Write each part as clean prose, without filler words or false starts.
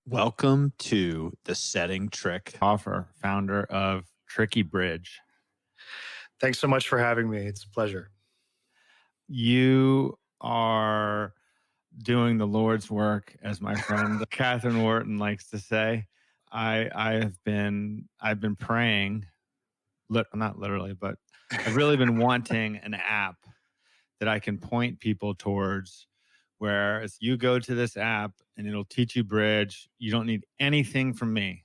Welcome to the Setting Trick. Hoffer, founder of Tricky Bridge. Thanks so much for having me. It's a pleasure. You are doing the Lord's work, as my friend Catherine Wharton likes to say. I've been praying, not literally, but I've really been wanting an app that I can point people towards, where you go to this app and it'll teach you Bridge. You don't need anything from me.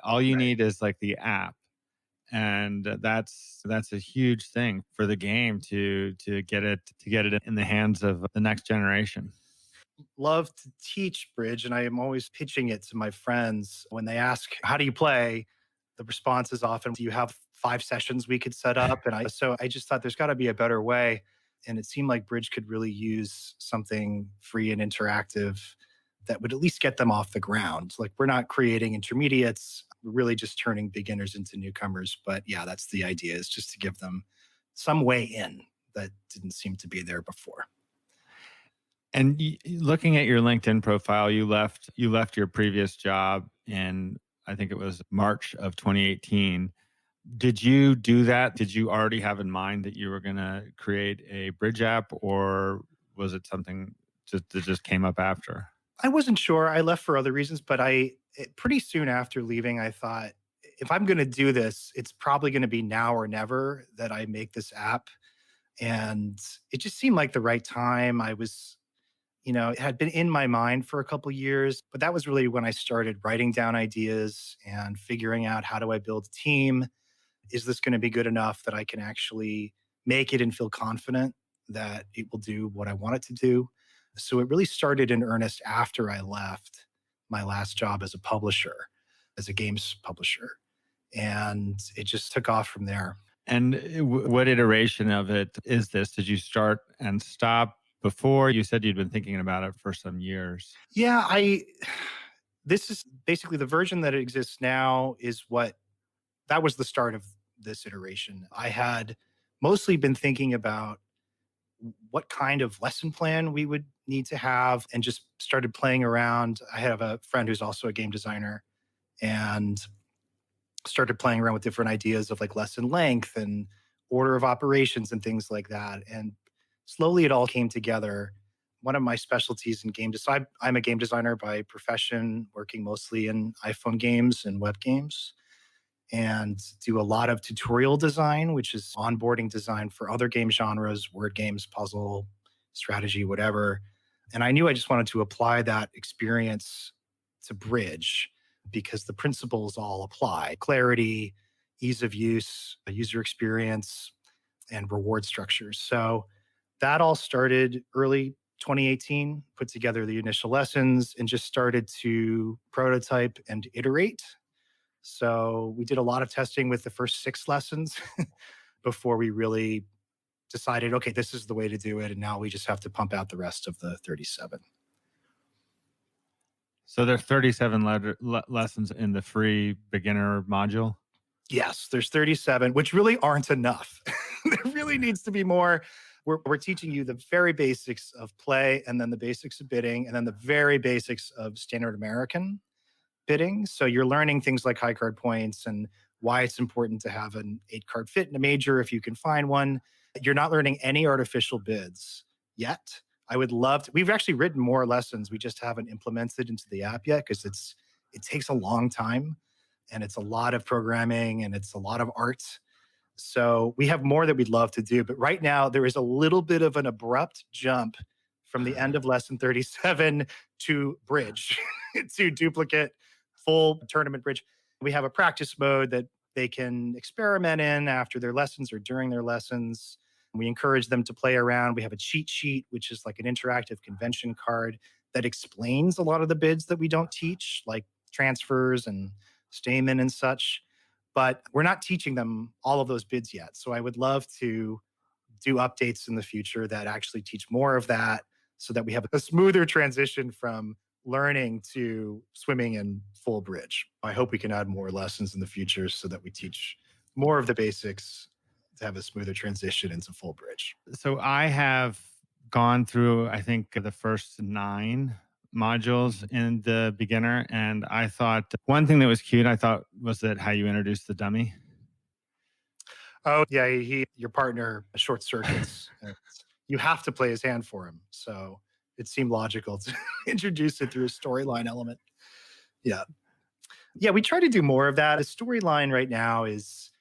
All you need is like the app. And that's a huge thing for the game to get it in the hands of the next generation. Love to teach Bridge, and I am always pitching it to my friends. When they ask, how do you play? The response is often, do you have 5 sessions we could set up? So I just thought there's got to be a better way. And it seemed like Bridge could really use something free and interactive that would at least get them off the ground. Like, we're not creating intermediates, we're really just turning beginners into newcomers. But yeah, that's the idea, is just to give them some way in that didn't seem to be there before. And looking at your LinkedIn profile, you left your previous job in, I think it was March of 2018. Did you do that? Did you already have in mind that you were going to create a Bridge app, or was it something that just came up after? I wasn't sure. I left for other reasons, but pretty soon after leaving, I thought, if I'm going to do this, it's probably going to be now or never that I make this app. And it just seemed like the right time. It had been in my mind for a couple of years, but that was really when I started writing down ideas and figuring out, how do I build a team? Is this going to be good enough that I can actually make it and feel confident that it will do what I want it to do? So it really started in earnest after I left my last job as a publisher, as a games publisher. And it just took off from there. And what iteration of it is this? Did you start and stop before? You said you'd been thinking about it for some years. Yeah, this is basically the version that exists now. That was the start of this iteration. I had mostly been thinking about what kind of lesson plan we would need to have, and just started playing around. I have a friend who's also a game designer, and started playing around with different ideas of like lesson length and order of operations and things like that. And slowly it all came together. One of my specialties in game design, I'm a game designer by profession, working mostly in iPhone games and web games, and do a lot of tutorial design, which is onboarding design for other game genres, word games, puzzle, strategy, whatever. And I knew I just wanted to apply that experience to Bridge, because the principles all apply: clarity, ease of use, user experience, and reward structures. So that all started early 2018, put together the initial lessons, and just started to prototype and iterate. So we did a lot of testing with the first 6 lessons before we really decided, okay, this is the way to do it. And now we just have to pump out the rest of the 37. So there are 37 lessons in the free beginner module? Yes, there's 37, which really aren't enough. There really needs to be more. We're teaching you the very basics of play, and then the basics of bidding, and then the very basics of standard American bidding. So you're learning things like high card points and why it's important to have an 8-card fit in a major if you can find one. You're not learning any artificial bids yet. I would love to. We've actually written more lessons. We just haven't implemented into the app yet, because it takes a long time, and it's a lot of programming, and it's a lot of art. So we have more that we'd love to do. But right now, there is a little bit of an abrupt jump from the end of lesson 37 to Bridge, to duplicate full tournament Bridge. We have a practice mode that they can experiment in after their lessons or during their lessons. We encourage them to play around. We have a cheat sheet, which is like an interactive convention card that explains a lot of the bids that we don't teach, like transfers and Stamen and such. But we're not teaching them all of those bids yet. So I would love to do updates in the future that actually teach more of that, so that we have a smoother transition from learning to swimming in full Bridge. I hope we can add more lessons in the future so that we teach more of the basics to have a smoother transition into full Bridge. So I have gone through, I think, the first 9 modules in the beginner. And I thought one thing that was cute, I thought, was that how you introduced the dummy. Oh, yeah. Your partner short circuits. And you have to play his hand for him. So it seemed logical to introduce it through a storyline element. Yeah. Yeah, we try to do more of that. A storyline right now is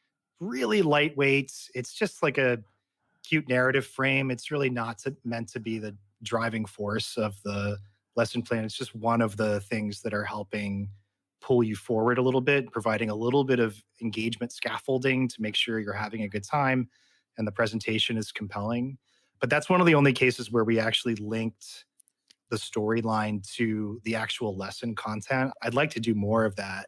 really lightweight. It's just like a cute narrative frame. It's really not meant to be the driving force of the lesson plan. It's just one of the things that are helping pull you forward a little bit, providing a little bit of engagement scaffolding to make sure you're having a good time and the presentation is compelling. But that's one of the only cases where we actually linked the storyline to the actual lesson content. I'd like to do more of that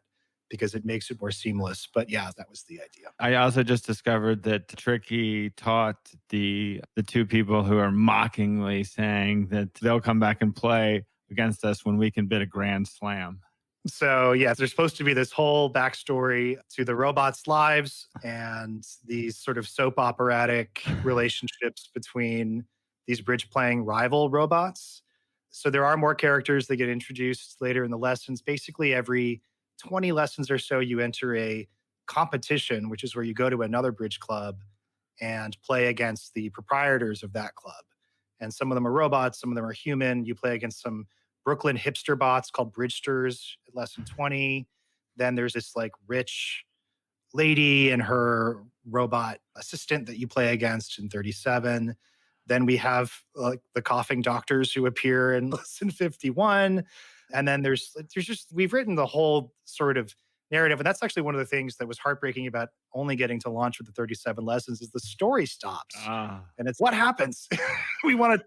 because it makes it more seamless. But yeah, that was the idea. I also just discovered that Tricky taught the two people who are mockingly saying that they'll come back and play against us when we can bid a grand slam. So yeah, there's supposed to be this whole backstory to the robots' lives and these sort of soap operatic relationships between these bridge playing rival robots. So there are more characters that get introduced later in the lessons. Basically, every 20 lessons or so, you enter a competition, which is where you go to another bridge club and play against the proprietors of that club. And some of them are robots, some of them are human. You play against some Brooklyn hipster bots called Bridgesters at lesson 20. Then there's this like rich lady and her robot assistant that you play against in 37. Then we have the coughing doctors who appear in lesson 51. And then there's just, we've written the whole sort of narrative. And that's actually one of the things that was heartbreaking about only getting to launch with the 37 lessons is the story stops. And it's what happens. we want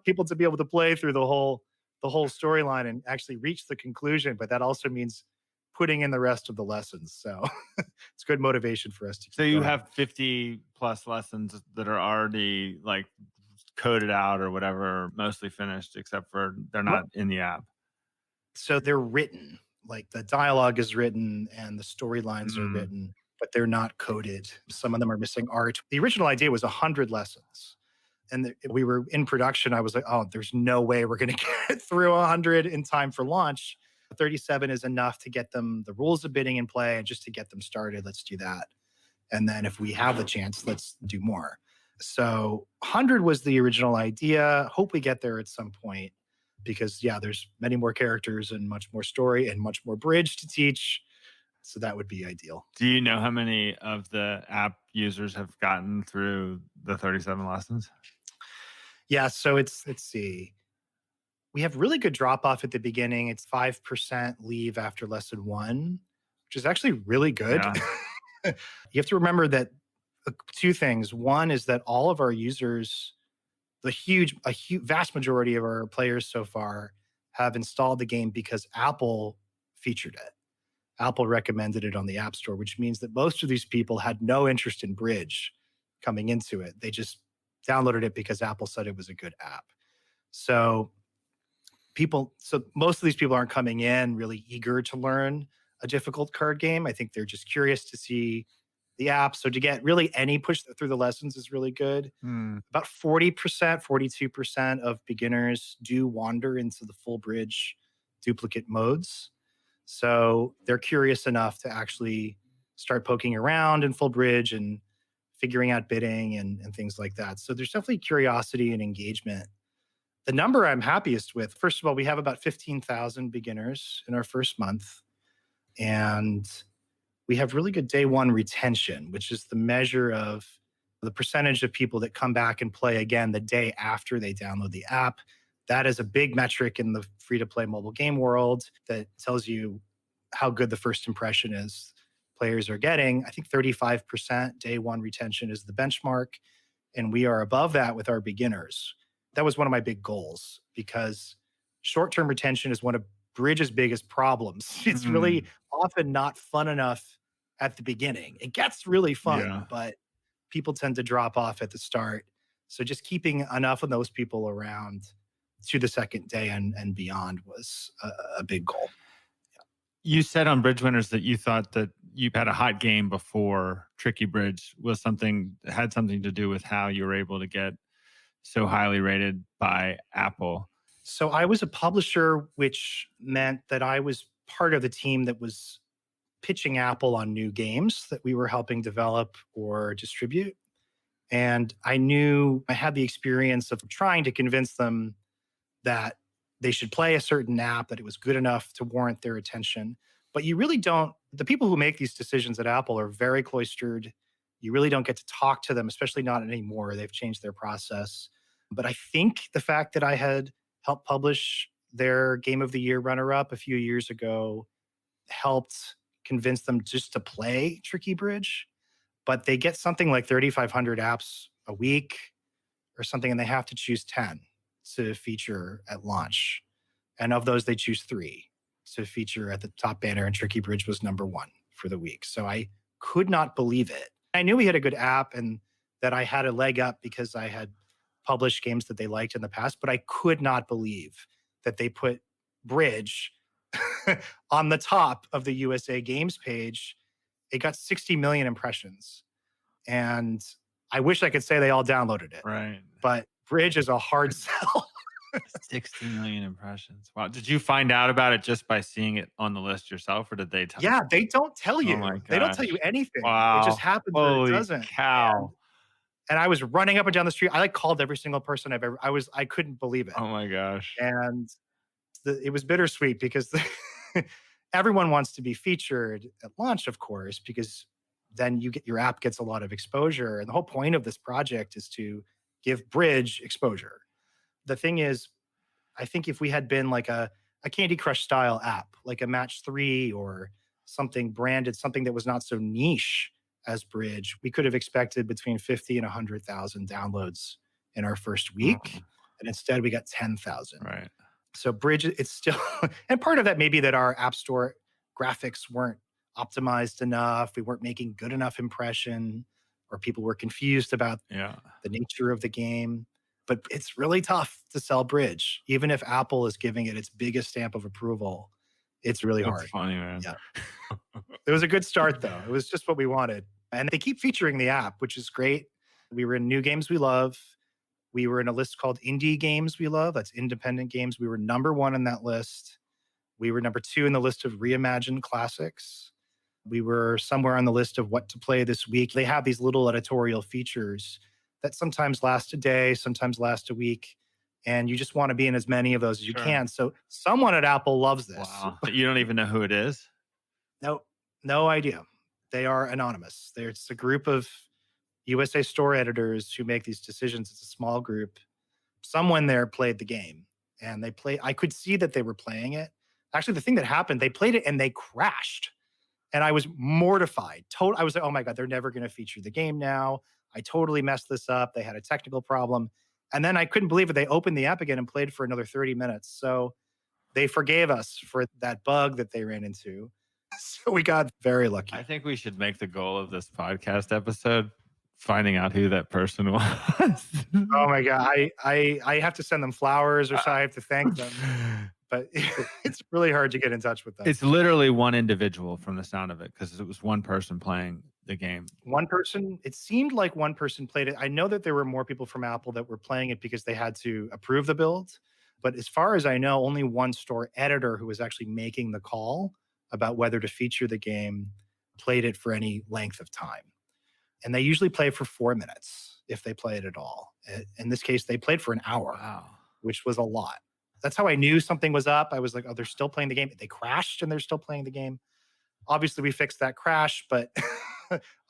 people to be able to play through the whole storyline and actually reach the conclusion. But that also means putting in the rest of the lessons. So it's good motivation for us to keep So you going. have 50 plus lessons that are already like coded out or whatever, mostly finished, except for they're not in the app. So they're written, like the dialogue is written and the storylines are written, but they're not coded. Some of them are missing art. The original idea was 100 lessons. And we were in production. I was like, oh, there's no way we're going to get through 100 in time for launch. 37 is enough to get them the rules of bidding in play and just to get them started. Let's do that. And then if we have the chance, let's do more. So 100 was the original idea. Hope we get there at some point because, yeah, there's many more characters and much more story and much more bridge to teach. So that would be ideal. Do you know how many of the app users have gotten through the 37 lessons? Yeah, so let's see. We have really good drop off at the beginning. It's 5% leave after lesson 1, which is actually really good. Yeah. You have to remember that two things. One is that all of our users, a vast majority of our players so far have installed the game because Apple featured it. Apple recommended it on the App Store, which means that most of these people had no interest in Bridge coming into it. They just downloaded it because Apple said it was a good app. So most of these people aren't coming in really eager to learn a difficult card game. I think they're just curious to see the app. So to get really any push through the lessons is really good. About 40%, 42% of beginners do wander into the full bridge duplicate modes. So they're curious enough to actually start poking around in full bridge and figuring out bidding and things like that. So there's definitely curiosity and engagement. The number I'm happiest with, first of all, we have about 15,000 beginners in our first month. And we have really good day one retention, which is the measure of the percentage of people that come back and play again the day after they download the app. That is a big metric in the free-to-play mobile game world that tells you how good the first impression is players are getting. I think 35% day one retention is the benchmark, and we are above that with our beginners. That was one of my big goals because short-term retention is one of Bridge's biggest problems. It's really often not fun enough at the beginning. It gets really fun, but people tend to drop off at the start. So just keeping enough of those people around to the second day and beyond was a big goal. You said on BridgeWinners that you thought that you had a hot game before Tricky Bridge had something to do with how you were able to get so highly rated by Apple. So I was a publisher, which meant that I was part of the team that was pitching Apple on new games that we were helping develop or distribute. And I knew I had the experience of trying to convince them that they should play a certain app, that it was good enough to warrant their attention. But you really don't, the people who make these decisions at Apple are very cloistered. You really don't get to talk to them, especially not anymore. They've changed their process. But I think the fact that I had helped publish their Game of the Year runner up a few years ago helped convince them just to play Tricky Bridge. But they get something like 3,500 apps a week or something, and they have to choose 10 to feature at launch. And of those, they choose 3 to feature at the top banner, and Tricky Bridge was number 1 for the week. So I could not believe it. I knew we had a good app and that I had a leg up because I had published games that they liked in the past, but I could not believe that they put Bridge on the top of the USA Games page. It got 60 million impressions. And I wish I could say they all downloaded it. Right. But Bridge is a hard sell. 60 million impressions. Wow. Did you find out about it just by seeing it on the list yourself, or did they tell you? Yeah, they don't tell you. my They don't tell gosh. you anything. Wow. It just happens or Holy it doesn't. cow. And I was running up and down the street. I like called every single person I couldn't believe it. Oh my gosh. And it was bittersweet because everyone wants to be featured at launch, of course, because then your app gets a lot of exposure. And the whole point of this project is to give Bridge exposure. The thing is, I think if we had been like a Candy Crush style app, like a Match 3 or something branded, something that was not so niche as Bridge, we could have expected between 50 and 100,000 downloads in our first week. And instead we got 10,000. Right. So Bridge, it's still, and part of that may be that our App Store graphics weren't optimized enough. We weren't making good enough impression, or people were confused about the nature of the game. But it's really tough to sell Bridge. Even if Apple is giving it its biggest stamp of approval, it's really hard. That's funny, man. Yeah. It was a good start, though. It was just what we wanted. And they keep featuring the app, which is great. We were in New Games We Love. We were in a list called Indie Games We Love. That's independent games. We were number 1 in that list. We were number 2 in the list of reimagined classics. We were somewhere on the list of what to play this week. They have these little editorial features that sometimes last a day, sometimes last a week. And you just want to be in as many of those as you can. So someone at Apple loves this. Wow. You don't even know who it is? No idea. They are anonymous. It's a group of USA Store editors who make these decisions. It's a small group. Someone there played the game, and I could see that they were playing it. Actually, the thing that happened, they played it and they crashed. And I was mortified. I was like, oh my God, they're never going to feature the game now. I totally messed this up. They had a technical problem. And then I couldn't believe it. They opened the app again and played for another 30 minutes. So they forgave us for that bug that they ran into. So we got very lucky. I think we should make the goal of this podcast episode finding out who that person was. Oh my God. I have to send them flowers, or so I have to thank them. But it's really hard to get in touch with them. It's literally one individual from the sound of it, because it was one person playing the game. One person, it seemed like one person played it. I know that there were more people from Apple that were playing it because they had to approve the build. But as far as I know, only one store editor who was actually making the call about whether to feature the game played it for any length of time. And they usually play for 4 minutes if they play it at all. In this case, they played for an hour, which was a lot. That's how I knew something was up. I was like, oh, they're still playing the game. They crashed and they're still playing the game. Obviously, we fixed that crash, but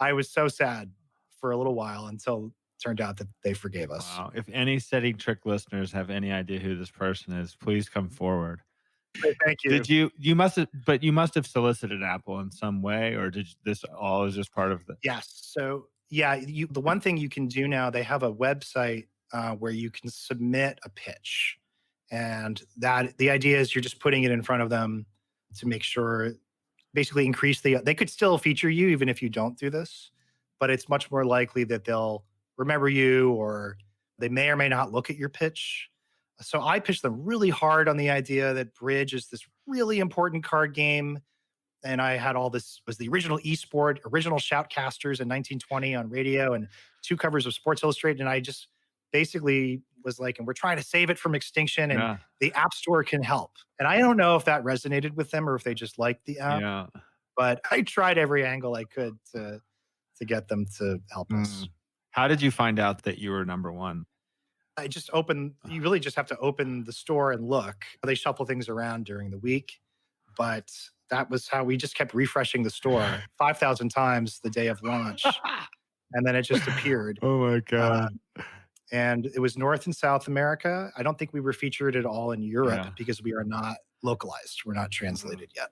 I was so sad for a little while until it turned out that they forgave us. Wow. If any Setting Trick listeners have any idea who this person is, please come forward. Thank you. Did you must have solicited Apple in some way, or did this all is just part of the? Yes. So yeah, the one thing you can do now, they have a website where you can submit a pitch, and that the idea is you're just putting it in front of them to make sure, basically increase they could still feature you even if you don't do this, but it's much more likely that they'll remember you, or they may or may not look at your pitch. So I pitched them really hard on the idea that Bridge is this really important card game. And I had was the original esport, original shoutcasters in 1920 on radio, and 2 covers of Sports Illustrated. And I just basically was like, and we're trying to save it from extinction, and Yeah. the App Store can help. And I don't know if that resonated with them or if they just liked the app, Yeah. but I tried every angle I could to get them to help us. How did you find out that you were number one? I just opened, you really just have to open the store and look. They shuffle things around during the week, but that was how we just kept refreshing the store 5,000 times the day of launch. And then it just appeared. Oh my God. And it was North and South America. I don't think we were featured at all in Europe Yeah. because we are not localized. We're not translated yet.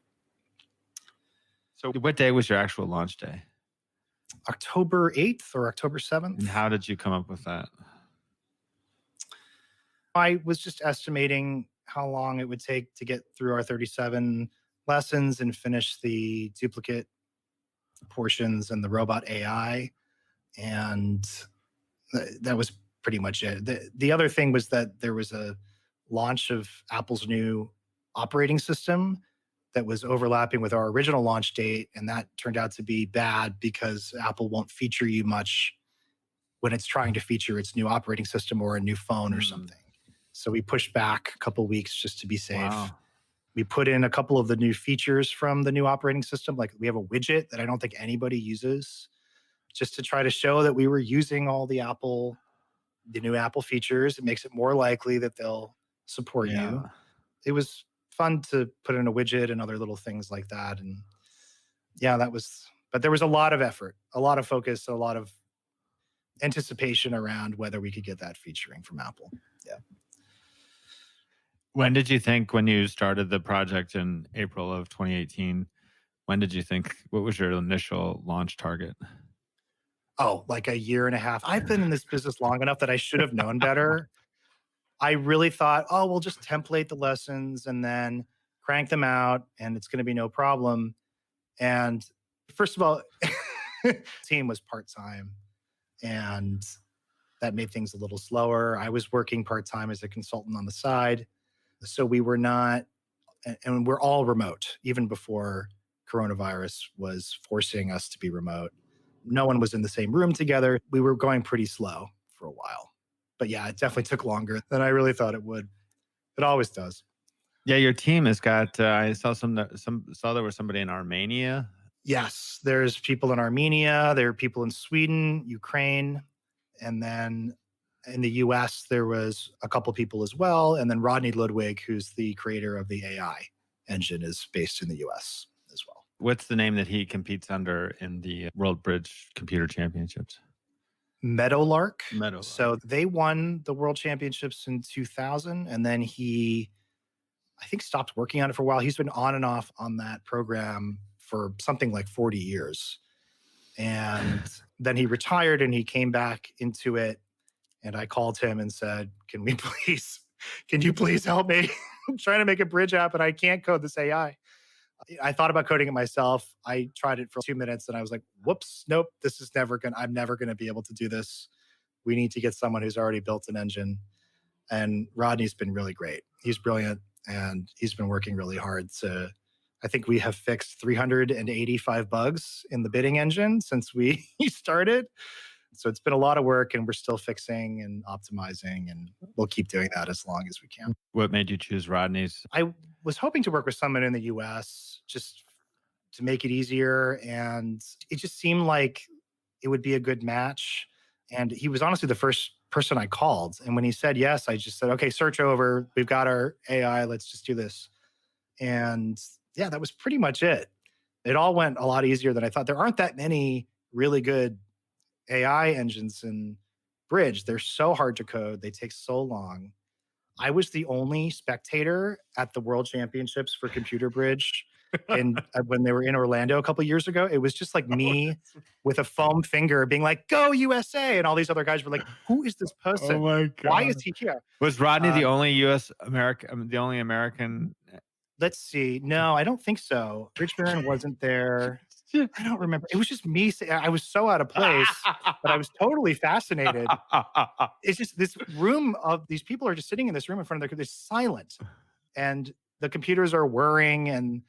So what day was your actual launch day? October 8th or October 7th. And how did you come up with that? I was just estimating how long it would take to get through our 37 lessons and finish the duplicate portions and the robot AI. And that was pretty much it. The other thing was that there was a launch of Apple's new operating system that was overlapping with our original launch date. And that turned out to be bad because Apple won't feature you much when it's trying to feature its new operating system or a new phone or something. So we pushed back a couple weeks just to be safe. Wow. We put in a couple of the new features from the new operating system. Like we have a widget that I don't think anybody uses, just to try to show that we were using all the new Apple features. It makes it more likely that they'll support you. It was fun to put in a widget and other little things like that. And yeah, but there was a lot of effort, a lot of focus, a lot of anticipation around whether we could get that featuring from Apple. Yeah. When did you think, when you started the project in April of 2018, when did you think, what was your initial launch target? Oh, like a year and a half. I've been in this business long enough that I should have known better. I really thought, oh, we'll just template the lessons and then crank them out and it's going to be no problem. And first of all, team was part-time and that made things a little slower. I was working part-time as a consultant on the side. So we were not, and we're all remote, even before coronavirus was forcing us to be remote. No one was in the same room together. We were going pretty slow for a while. But yeah, it definitely took longer than I really thought it would. It always does. Yeah, your team has got, I saw there was somebody in Armenia. Yes, there's people in Armenia, there are people in Sweden, Ukraine, and then in the US, there was a couple people as well. And then Rodney Ludwig, who's the creator of the AI engine, is based in the US as well. What's the name that he competes under in the World Bridge Computer Championships? Meadowlark. Meadowlark. So they won the World Championships in 2000. And then he, I think, stopped working on it for a while. He's been on and off on that program for something like 40 years. And then he retired and he came back into it. And I called him and said, can you please help me? I'm trying to make a bridge app and I can't code this AI. I thought about coding it myself. I tried it for 2 minutes and I was like, whoops, nope, I'm never going to be able to do this. We need to get someone who's already built an engine. And Rodney's been really great. He's brilliant and he's been working really hard I think we have fixed 385 bugs in the bidding engine since we started. So it's been a lot of work and we're still fixing and optimizing and we'll keep doing that as long as we can. What made you choose Rodney's? I was hoping to work with someone in the US just to make it easier. And it just seemed like it would be a good match. And he was honestly the first person I called. And when he said yes, I just said, okay, search over. We've got our AI. Let's just do this. And yeah, that was pretty much it. It all went a lot easier than I thought. There aren't that many really good AI engines in Bridge. They're so hard to code. They take so long. I was the only spectator at the World Championships for Computer Bridge. And when they were in Orlando a couple of years ago, it was just like me with a foam finger being like, go USA. And all these other guys were like, who is this person? Oh my God. Why is he here? Was Rodney the only the only American? Let's see. No, I don't think so. BridgeWinners wasn't there. I don't remember. It was just me. I was so out of place, but I was totally fascinated. It's just this room of these people are just sitting in this room in front of their, they're silent. And the computers are whirring and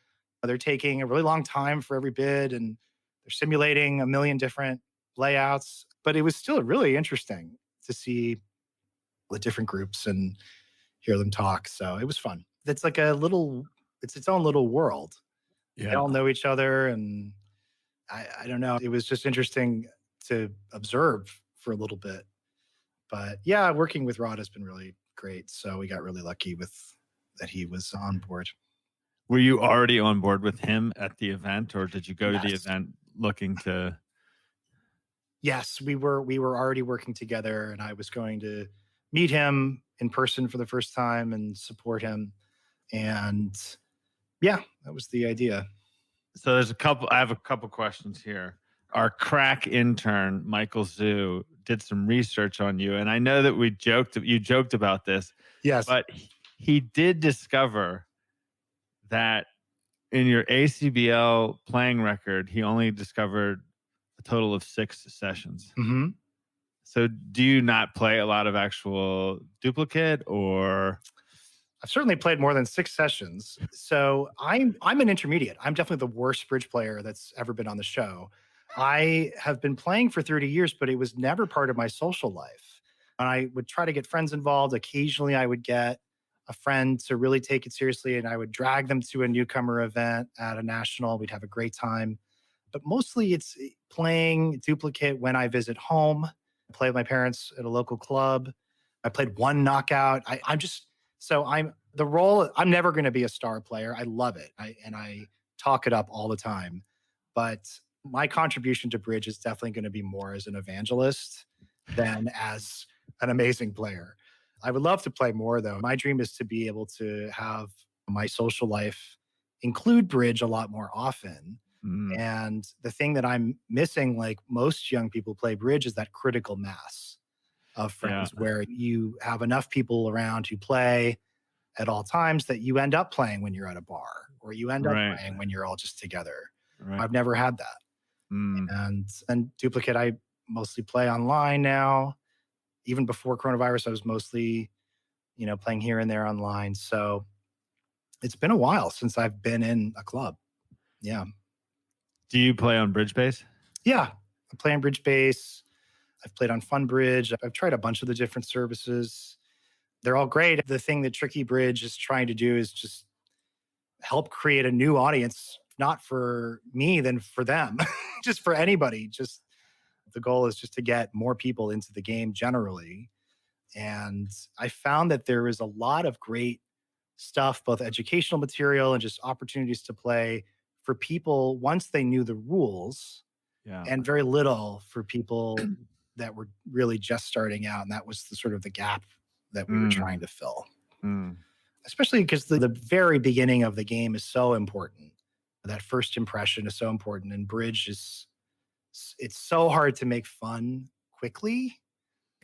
they're taking a really long time for every bid and they're simulating a million different layouts. But it was still really interesting to see with different groups and hear them talk. So it was fun. It's like it's its own little world. They all know each other. And I don't know. It was just interesting to observe for a little bit. But yeah, working with Rod has been really great. So we got really lucky with that he was on board. Were you already on board with him at the event, or did you go to the Yes. event looking to? Yes, we were already working together, and I was going to meet him in person for the first time and support him. And yeah, that was the idea. So I have a couple questions here. Our crack intern, Michael Zhu, did some research on you. And I know that you joked about this, Yes. but he did discover that in your ACBL playing record, he only discovered a total of 6 sessions. Mm-hmm. So do you not play a lot of actual duplicate, or? I've certainly played more than 6 sessions. So I'm an intermediate. I'm definitely the worst bridge player that's ever been on the show. I have been playing for 30 years, but it was never part of my social life. And I would try to get friends involved. Occasionally I would get a friend to really take it seriously, and I would drag them to a newcomer event at a national. We'd have a great time. But mostly it's playing duplicate when I visit home. I play with my parents at a local club. I played one knockout. I'm never going to be a star player. I love it. I talk it up all the time. But my contribution to bridge is definitely going to be more as an evangelist than as an amazing player. I would love to play more, though. My dream is to be able to have my social life include bridge a lot more often. And the thing that I'm missing, like most young people play bridge, is that critical mass of friends where you have enough people around who play at all times that you end up playing when you're at a bar, or you end up playing when you're all just together. Right. I've never had that. And duplicate, I mostly play online now. Even before coronavirus, I was mostly, playing here and there online. So it's been a while since I've been in a club. Yeah. Do you play on Bridge Base? Yeah. I play on Bridge Base. I've played on Fun Bridge. I've tried a bunch of the different services. They're all great. The thing that Tricky Bridge is trying to do is just help create a new audience, not for me, then for them, just for anybody. Just the goal is just to get more people into the game generally. And I found that there is a lot of great stuff, both educational material and just opportunities to play for people once they knew the rules, and very little for people that were really just starting out. And that was the gap that we were trying to fill. Especially because the very beginning of the game is so important. That first impression is so important. And bridge it's so hard to make fun quickly.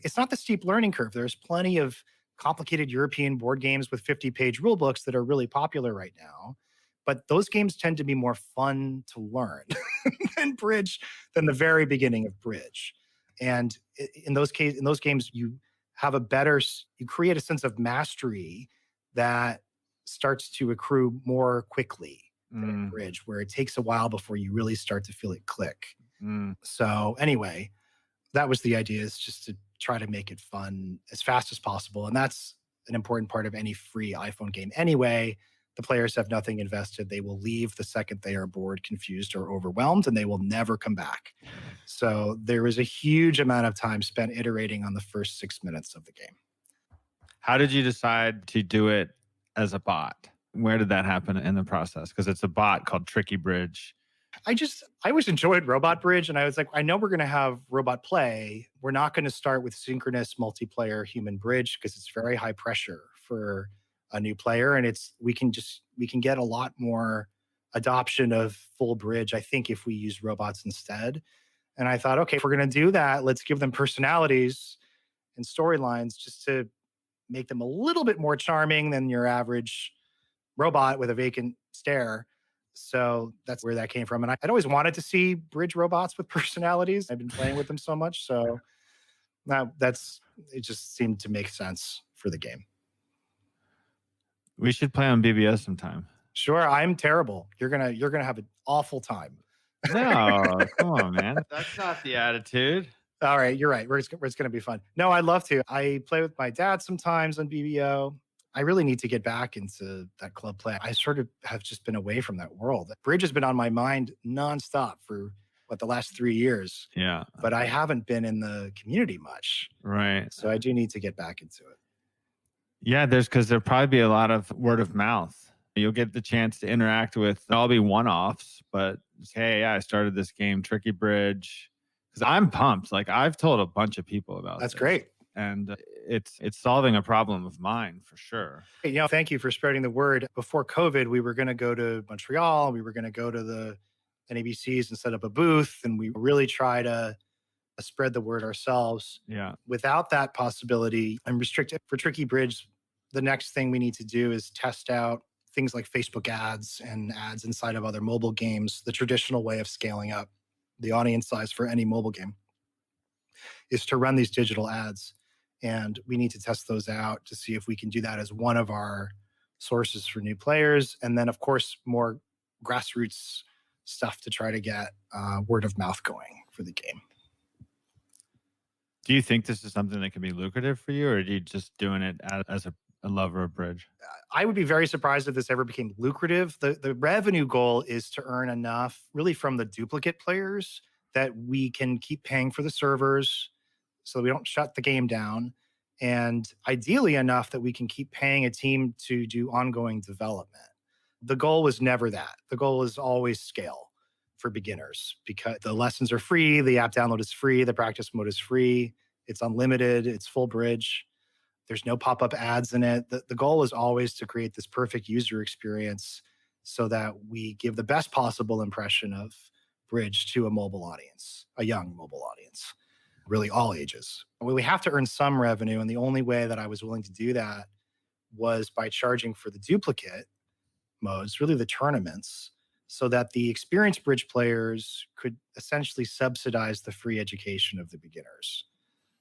It's not the steep learning curve. There's plenty of complicated European board games with 50-page rule books that are really popular right now. But those games tend to be more fun to learn than the very beginning of bridge. And in those games, you create a sense of mastery that starts to accrue more quickly than in bridge, where it takes a while before you really start to feel it click. So anyway, that was the idea, is just to try to make it fun as fast as possible. And that's an important part of any free iPhone game anyway. The players have nothing invested. They will leave the second they are bored, confused, or overwhelmed, and they will never come back. So there was a huge amount of time spent iterating on the first 6 minutes of the game. How did you decide to do it as a bot? Where did that happen in the process? Because it's a bot called Tricky Bridge. I always enjoyed Robot Bridge, and I was like, I know we're going to have robot play. We're not going to start with synchronous multiplayer human bridge because it's very high pressure for a new player, and we can get a lot more adoption of full bridge, I think, if we use robots instead. And I thought, okay, if we're going to do that, let's give them personalities and storylines just to make them a little bit more charming than your average robot with a vacant stare. So that's where that came from. And I'd always wanted to see bridge robots with personalities. I've been playing with them so much. So now it just seemed to make sense for the game. We should play on BBS sometime. Sure. I'm terrible. You're gonna have an awful time. No, come on, man. That's not the attitude. All right, you're right. It's going to be fun. No, I'd love to. I play with my dad sometimes on BBO. I really need to get back into that club play. I sort of have just been away from that world. Bridge has been on my mind nonstop for the last 3 years, Yeah. but I haven't been in the community much. Right. So I do need to get back into it. Yeah, because there'll probably be a lot of word of mouth. You'll get the chance to interact with, I'll be one-offs, but hey, yeah, I started this game, Tricky Bridge, because I'm pumped. Like I've told a bunch of people about That's this, great. and it's solving a problem of mine for sure. Hey, thank you for spreading the word. Before COVID, we were going to go to Montreal. We were going to go to the NABCs and set up a booth, and we really try to spread the word ourselves. Yeah. Without that possibility, I'm restricted for Tricky Bridge. The next thing we need to do is test out things like Facebook ads and ads inside of other mobile games. The traditional way of scaling up the audience size for any mobile game is to run these digital ads. And we need to test those out to see if we can do that as one of our sources for new players. And then, of course, more grassroots stuff to try to get word of mouth going for the game. Do you think this is something that can be lucrative for you, or are you just doing it as a lover of Bridge? I would be very surprised if this ever became lucrative. The revenue goal is to earn enough really from the duplicate players that we can keep paying for the servers so we don't shut the game down. And ideally enough that we can keep paying a team to do ongoing development. The goal was never that. The goal is always scale for beginners because the lessons are free, the app download is free, the practice mode is free, it's unlimited, it's full Bridge. There's no pop-up ads in it. The goal is always to create this perfect user experience so that we give the best possible impression of Bridge to a mobile audience, a young mobile audience, really all ages. We have to earn some revenue, and the only way that I was willing to do that was by charging for the duplicate modes, really the tournaments, so that the experienced Bridge players could essentially subsidize the free education of the beginners.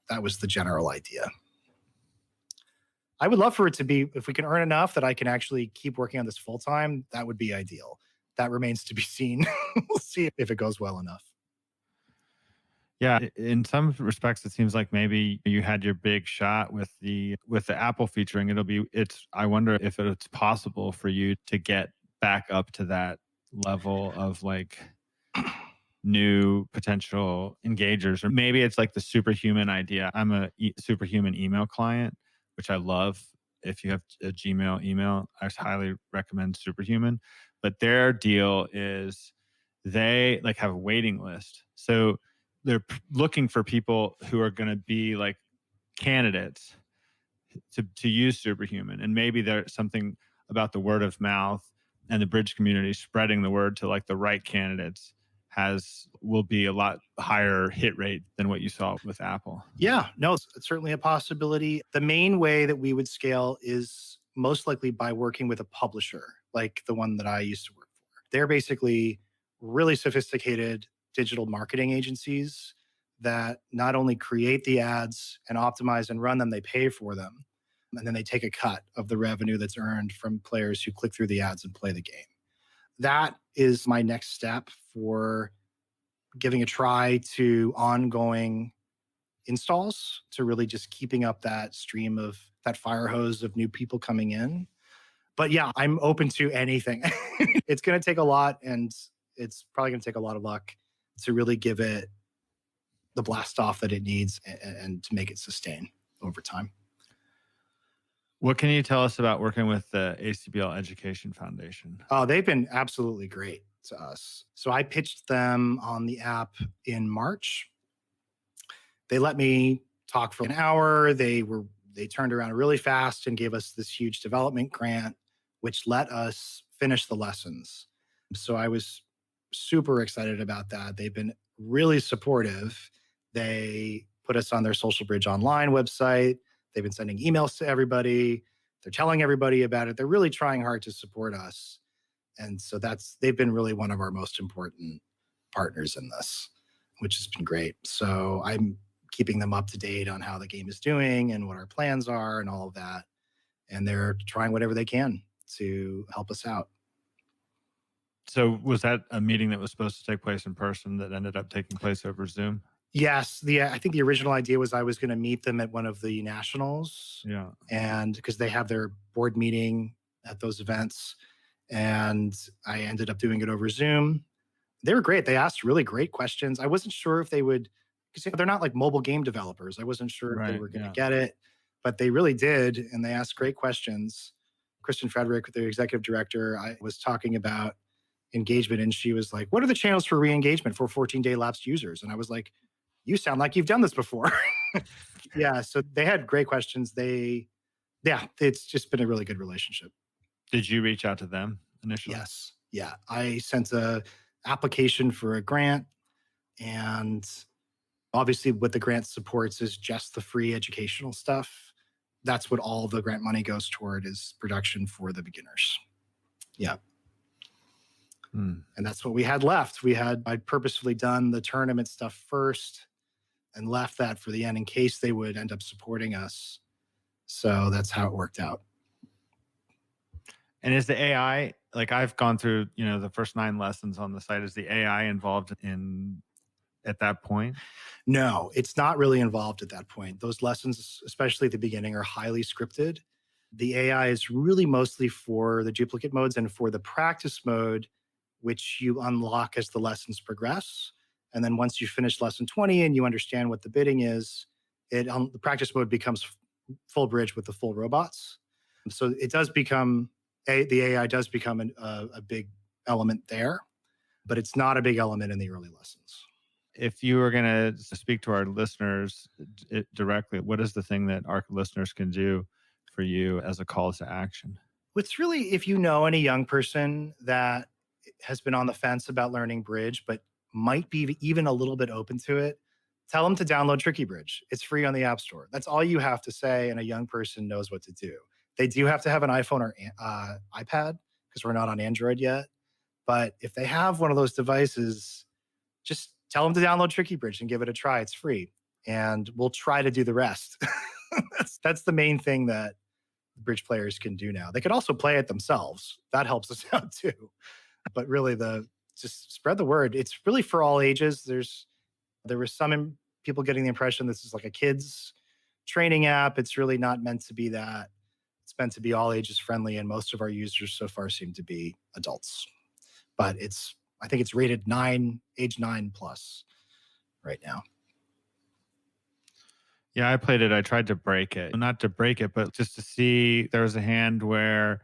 That was the general idea. I would love for it to be, if we can earn enough that I can actually keep working on this full time, that would be ideal. That remains to be seen. We'll see if it goes well enough. Yeah, in some respects, it seems like maybe you had your big shot with the Apple featuring. I wonder if it's possible for you to get back up to that level of like new potential engagers, or maybe it's like the Superhuman idea. I'm a Superhuman email client, which I love. If you have a Gmail email, I highly recommend Superhuman. But their deal is they like have a waiting list. So they're looking for people who are going to be like candidates to use Superhuman. And maybe there's something about the word of mouth and the Bridge community spreading the word to like the right candidates will be a lot higher hit rate than what you saw with Apple. Yeah, no, it's certainly a possibility. The main way that we would scale is most likely by working with a publisher, like the one that I used to work for. They're basically really sophisticated digital marketing agencies that not only create the ads and optimize and run them, they pay for them. And then they take a cut of the revenue that's earned from players who click through the ads and play the game. That is my next step for giving a try to ongoing installs, to really just keeping up that stream of that fire hose of new people coming in. But yeah, I'm open to anything. It's going to take a lot, and it's probably going to take a lot of luck to really give it the blast off that it needs and to make it sustain over time. What can you tell us about working with the ACBL Education Foundation? Oh, they've been absolutely great to us. So I pitched them on the app in March. They let me talk for an hour. They turned around really fast and gave us this huge development grant, which let us finish the lessons. So I was super excited about that. They've been really supportive. They put us on their Social Bridge Online website. They've been sending emails to everybody. They're telling everybody about it. They're really trying hard to support us. And so they've been really one of our most important partners in this, which has been great. So I'm keeping them up to date on how the game is doing and what our plans are and all of that. And they're trying whatever they can to help us out. So was that a meeting that was supposed to take place in person that ended up taking place over Zoom? Yes, I think the original idea was I was going to meet them at one of the nationals, Yeah. and because they have their board meeting at those events, and I ended up doing it over Zoom. They were great. They asked really great questions. I wasn't sure if they would, because they're not like mobile game developers. I wasn't sure if they Right. were going to Yeah. get it, but they really did, and they asked great questions. Kristen Frederick, the executive director, I was talking about engagement, and she was like, "What are the channels for re-engagement for 14-day lapsed users?" And I was like, "You sound like you've done this before." Yeah, so they had great questions. Yeah, it's just been a really good relationship. Did you reach out to them initially? Yes, yeah, I sent a application for a grant, and obviously what the grant supports is just the free educational stuff. That's what all the grant money goes toward, is production for the beginners. Yeah. Hmm. And that's what we had left. I'd purposefully done the tournament stuff first and left that for the end in case they would end up supporting us. So that's how it worked out. And is the AI, like I've gone through, the first 9 lessons on the site, is the AI involved in at that point? No, it's not really involved at that point. Those lessons, especially at the beginning, are highly scripted. The AI is really mostly for the duplicate modes and for the practice mode, which you unlock as the lessons progress. And then once you finish lesson 20 and you understand what the bidding is, the practice mode becomes full bridge with the full robots. So it does become, the AI does become a big element there, but it's not a big element in the early lessons. If you were going to speak to our listeners directly, what is the thing that our listeners can do for you as a call to action? It's really, if you know any young person that has been on the fence about learning bridge, but might be even a little bit open to it, tell them to download Tricky Bridge. It's free on the App Store. That's all you have to say, and a young person knows what to do. They do have to have an iPhone or iPad, because we're not on Android yet. But if they have one of those devices, just tell them to download Tricky Bridge and give it a try. It's free, and we'll try to do the rest. That's the main thing that bridge players can do now. They could also play it themselves. That helps us out too. But really, just spread the word. It's really for all ages. There was some people getting the impression this is like a kids training app. It's really not meant to be that. It's meant to be all ages friendly, and most of our users so far seem to be adults. But I think it's rated age 9 plus right now. Yeah, I played it. I tried to break it. Not to break it, but just to see there was a hand where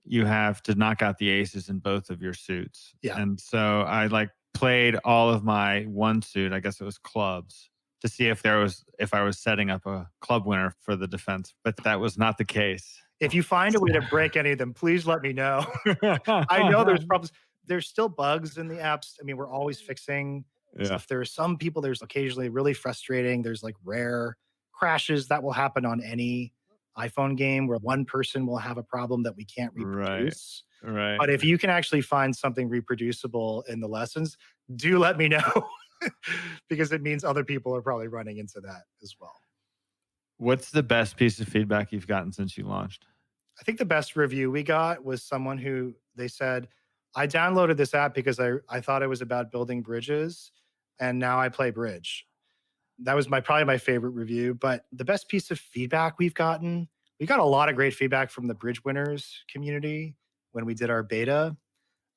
you have to knock out the aces in both of your suits. Yeah. And so I played all of my one suit, I guess it was clubs, to see if I was setting up a club winner for the defense, but that was not the case. If you find a way to break any of them, please let me know. I know there's problems. There's still bugs in the apps. I mean, we're always fixing stuff. There are some people, there's occasionally really frustrating. There's rare crashes that will happen on any iPhone game where one person will have a problem that we can't reproduce. Right. But if you can actually find something reproducible in the lessons, do let me know, because it means other people are probably running into that as well. What's the best piece of feedback you've gotten since you launched? I think the best review we got was someone who, they said, I downloaded this app because I thought it was about building bridges, and now I play bridge. That was probably my favorite review. But the best piece of feedback we got a lot of great feedback from the BridgeWinners community when we did our beta.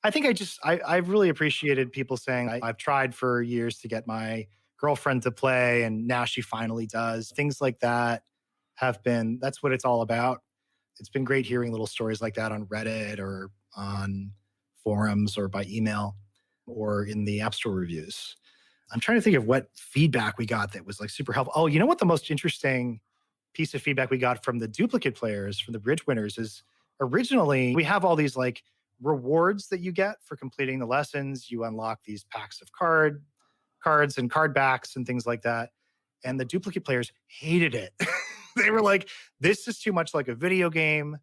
I think I've really appreciated people saying, I've tried for years to get my girlfriend to play, and now she finally does. Things like that that's what it's all about. It's been great hearing little stories like that on Reddit or on forums or by email or in the App Store reviews. I'm trying to think of what feedback we got that was super helpful. Oh, you know what the most interesting piece of feedback we got from the duplicate players, from the BridgeWinners, is originally we have all these rewards that you get for completing the lessons. You unlock these packs of cards and card backs and things like that. And the duplicate players hated it. They were like, this is too much like a video game.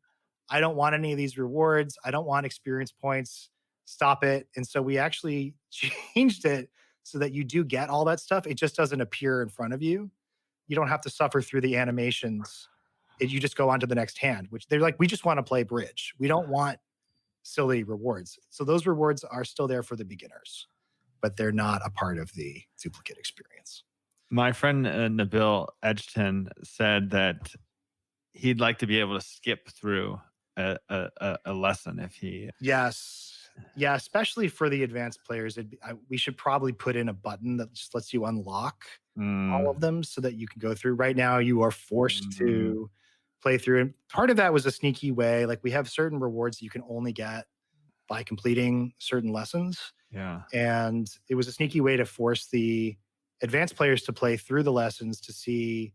I don't want any of these rewards. I don't want experience points. Stop it. And so we actually changed it so that you do get all that stuff. It just doesn't appear in front of you. You don't have to suffer through the animations. You just go on to the next hand, which they're like, we just want to play bridge. We don't want silly rewards. So those rewards are still there for the beginners. but they're not a part of the duplicate experience. My friend Nabil Edgerton said that he'd like to be able to skip through a lesson if he. Yes. Yeah, especially for the advanced players, we should probably put in a button that just lets you unlock all of them so that you can go through. Right now, you are forced to play through. And part of that was a sneaky way. Like we have certain rewards that you can only get by completing certain lessons. Yeah. And it was a sneaky way to force the advanced players to play through the lessons to see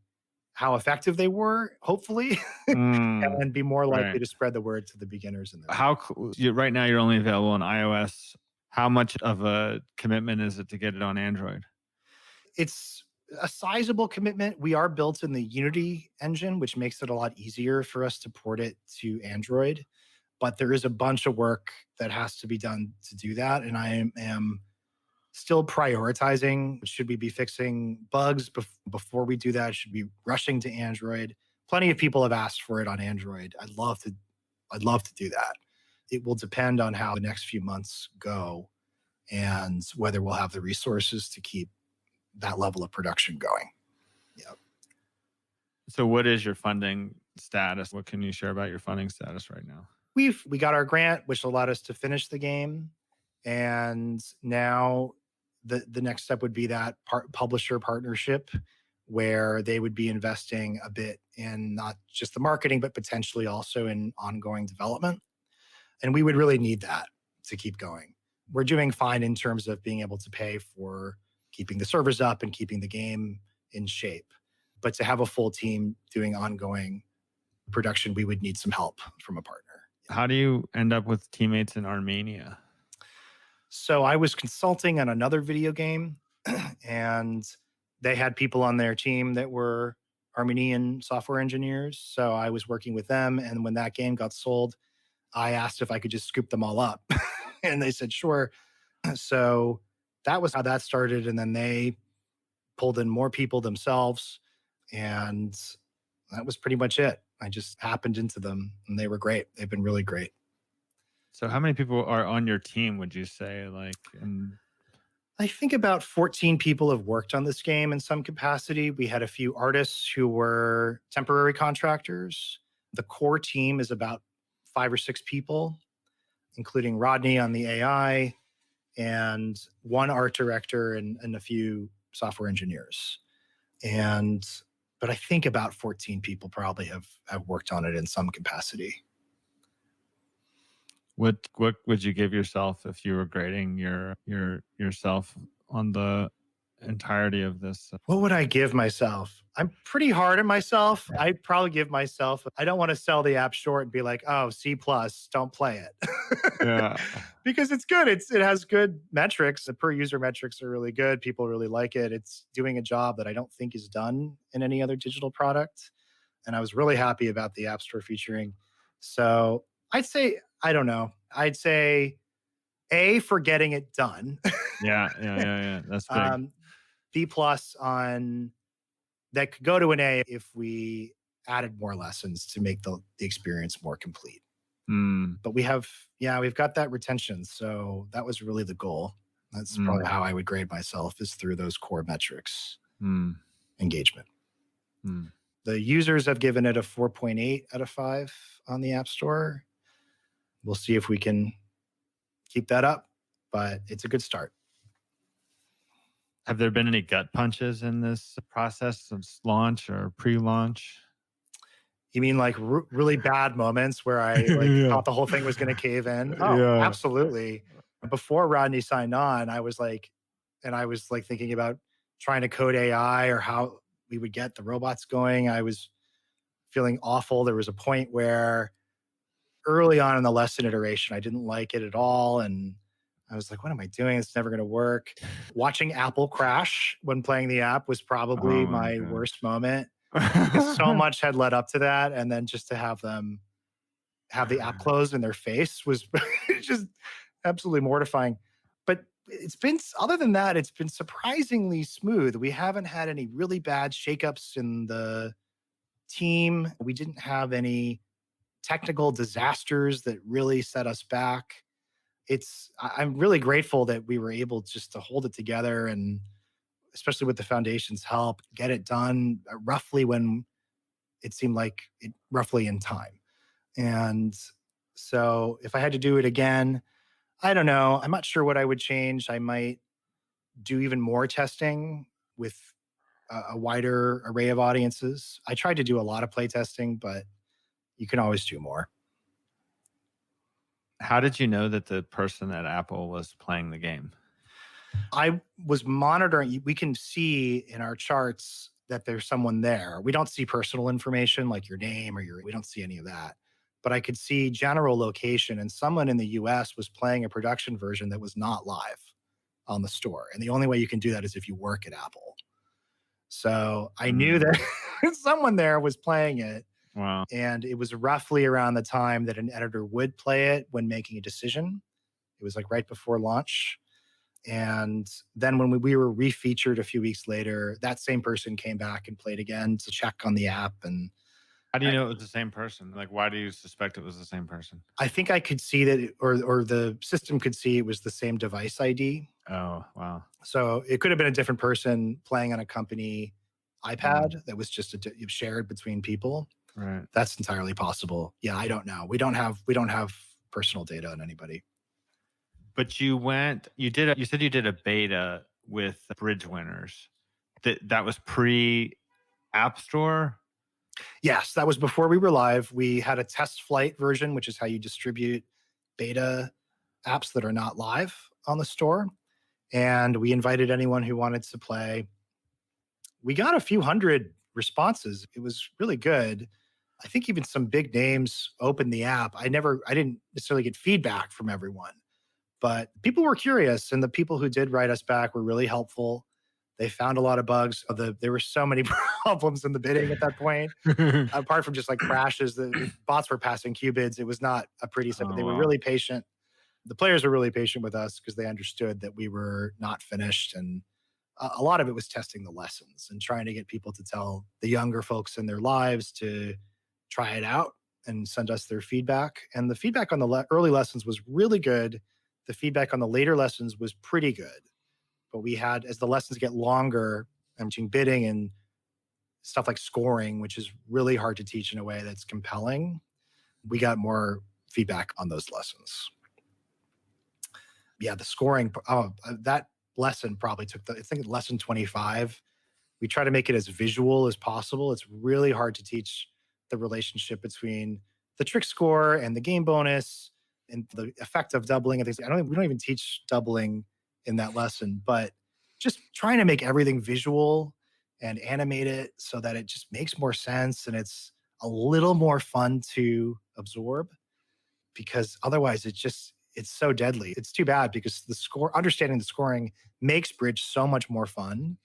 how effective they were, hopefully, and be more likely to spread the word to the beginners. Right now you're only available on iOS. How much of a commitment is it to get it on Android? It's a sizable commitment. We are built in the Unity engine, which makes it a lot easier for us to port it to Android. But there is a bunch of work that has to be done to do that. And I am still prioritizing. Should we be fixing bugs before we do that? Should we be rushing to Android? Plenty of people have asked for it on Android. I'd love to do that. It will depend on how the next few months go and whether we'll have the resources to keep that level of production going. Yeah. So what is your funding status? What can you share about your funding status right now? We got our grant, which allowed us to finish the game. And now the next step would be that publisher partnership where they would be investing a bit in not just the marketing, but potentially also in ongoing development. And we would really need that to keep going. We're doing fine in terms of being able to pay for keeping the servers up and keeping the game in shape. But to have a full team doing ongoing production, we would need some help from a partner. How do you end up with teammates in Armenia? So I was consulting on another video game and they had people on their team that were Armenian software engineers. So I was working with them. And when that game got sold, I asked if I could just scoop them all up. And they said, sure. So that was how that started. And then they pulled in more people themselves. And that was pretty much it. I just happened into them and they were great. They've been really great. So how many people are on your team, would you say? I think about 14 people have worked on this game in some capacity. We had a few artists who were temporary contractors. The core team is about 5 or 6 people, including Rodney on the AI and one art director and a few software engineers. But I think about 14 people probably have worked on it in some capacity. What would you give yourself if you were grading yourself on the entirety of this? What would I give myself? I'm pretty hard on myself. I'd probably give myself, I don't want to sell the app short and be like, oh, C+, don't play it. Yeah. Because it's good. It has good metrics. The per user metrics are really good. People really like it. It's doing a job that I don't think is done in any other digital product. And I was really happy about the App Store featuring. So I'd say, I don't know. I'd say A, for getting it done. Yeah. That's big. B+ on that could go to an A if we added more lessons to make the experience more complete. But we've got that retention. So that was really the goal. That's probably how I would grade myself, is through those core metrics. Engagement. The users have given it a 4.8 out of 5 on the App Store. We'll see if we can keep that up, but it's a good start. Have there been any gut punches in this process of launch or pre-launch? You mean like really bad moments where I thought the whole thing was going to cave in? Oh, yeah. Absolutely. Before Rodney signed on, I was thinking about trying to code AI or how we would get the robots going. I was feeling awful. There was a point where early on in the lesson iteration, I didn't like it at all. And I was like, what am I doing? It's never going to work. Watching Apple crash when playing the app was probably my worst moment. Because so much had led up to that. And then just to have them have the app closed in their face was just absolutely mortifying. But other than that, it's been surprisingly smooth. We haven't had any really bad shakeups in the team. We didn't have any technical disasters that really set us back. I'm really grateful that we were able just to hold it together, and especially with the foundation's help, get it done roughly when it seemed like it roughly in time. And so if I had to do it again, I don't know. I'm not sure what I would change. I might do even more testing with a wider array of audiences. I tried to do a lot of play testing, but you can always do more. How did you know that the person at Apple was playing the game? I was monitoring. We can see in our charts that there's someone there. We don't see personal information like your name we don't see any of that. But I could see general location, and someone in the US was playing a production version that was not live on the store. And the only way you can do that is if you work at Apple. So I knew that someone there was playing it. Wow. And it was roughly around the time that an editor would play it when making a decision. It was like right before launch. And then when we were refeatured a few weeks later, that same person came back and played again to check on the app. And how do you know it was the same person? Like, why do you suspect it was the same person? I think I could see that, or the system could see it was the same device ID. Oh, wow. So it could have been a different person playing on a company iPad that was just shared between people. Right. That's entirely possible. Yeah, I don't know. We don't have personal data on anybody. But you said you did a beta with BridgeWinners. That was pre-App Store? Yes, that was before we were live. We had a test flight version, which is how you distribute beta apps that are not live on the store. And we invited anyone who wanted to play. We got a few hundred responses. It was really good. I think even some big names opened the app. I didn't necessarily get feedback from everyone, but people were curious, and the people who did write us back were really helpful. They found a lot of bugs. There were so many problems in the bidding at that point. Apart from just like crashes, the bots were passing qubits. It was not a pretty step, but they were really patient. The players were really patient with us because they understood that we were not finished. And a lot of it was testing the lessons and trying to get people to tell the younger folks in their lives to try it out and send us their feedback. And the feedback on the early lessons was really good. The feedback on the later lessons was pretty good. But we had, as the lessons get longer, I'm teaching bidding and stuff like scoring, which is really hard to teach in a way that's compelling. We got more feedback on those lessons. Yeah, the scoring, that lesson probably took I think lesson 25. We try to make it as visual as possible. It's really hard to teach the relationship between the trick score and the game bonus and the effect of doubling and things. We don't even teach doubling in that lesson, but just trying to make everything visual and animate it so that it just makes more sense and it's a little more fun to absorb, because otherwise it's so deadly. It's too bad because understanding the scoring makes Bridge so much more fun,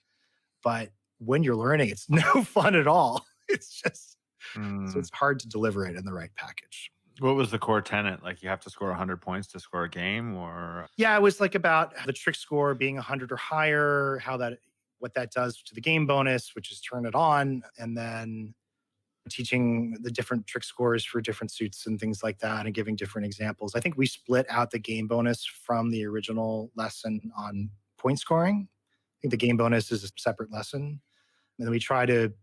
but when you're learning, it's no fun at all. It's just, so it's hard to deliver it in the right package. What was the core tenet? Like you have to score 100 points to score a game, or? Yeah, it was like about the trick score being 100 or higher, what that does to the game bonus, which is turn it on, and then teaching the different trick scores for different suits and things like that and giving different examples. I think we split out the game bonus from the original lesson on point scoring. I think the game bonus is a separate lesson. And then we try to